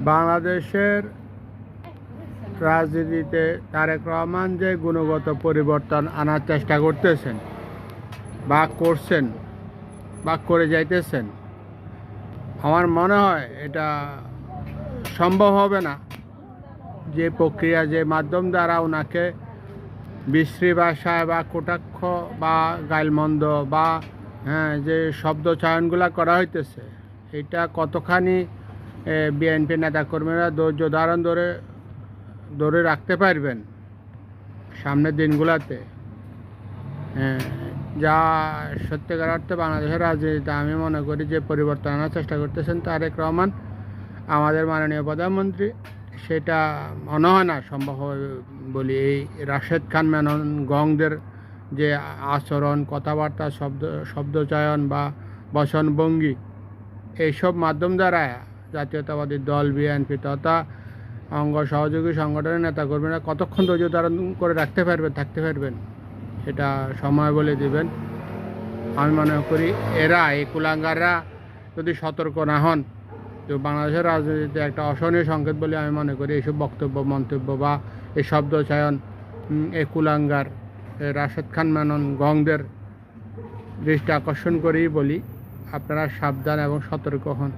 বাংলাদেশের রাজনীতিতে তারেক রহমান যে গুণগত পরিবর্তন আনার চেষ্টা করতেছেন বা করছেন বা করে যাইতেছেন, আমার মনে হয় এটা সম্ভব হবে না। যে প্রক্রিয়া, যে মাধ্যম দ্বারা ওনাকে বিশ্রী ভাষায় বা কটাক্ষ বা গাইলমন্দ বা যে শব্দ চয়নগুলো করা হইতেছে, এটা কতখানি বিএনপি নেতাকর্মীরা ধৈর্য ধারণ ধরে রাখতে পারবেন সামনের দিনগুলোতে। যা সত্যিকার অর্থে বাংলাদেশের রাজনীতিতে আমি মনে করি যে পরিবর্তন আনার চেষ্টা করতেছেন তারেক রহমান, আমাদের মাননীয় প্রধানমন্ত্রী, সেটা মনে হয় না সম্ভব হবে বলি। এই রাশেদ খান মেনন গংদের যে আচরণ, কথাবার্তা, শব্দচয়ন বা বচনভঙ্গি, এইসব মাধ্যম দ্বারা জাতীয়তাবাদী দল বিএনপি তথা অঙ্গ সহযোগী সংগঠনের নেতাকর্মীরা কতক্ষণ ধৈর্য ধারণ করে থাকতে পারবেন সেটা সময় বলে দিবেন। আমি মনে করি এই কুলাঙ্গাররা যদি সতর্ক না হন, তো বাংলাদেশের রাজনীতিতে একটা অসহনীয় সংকেত বলে আমি মনে করি। এইসব বক্তব্য, মন্তব্য বা এই শব্দচয়ন, এই কুলাঙ্গার রাশেদ খান মেনন গংদের দৃষ্টি আকর্ষণ করেই বলি, আপনারা সাবধান এবং সতর্ক হন।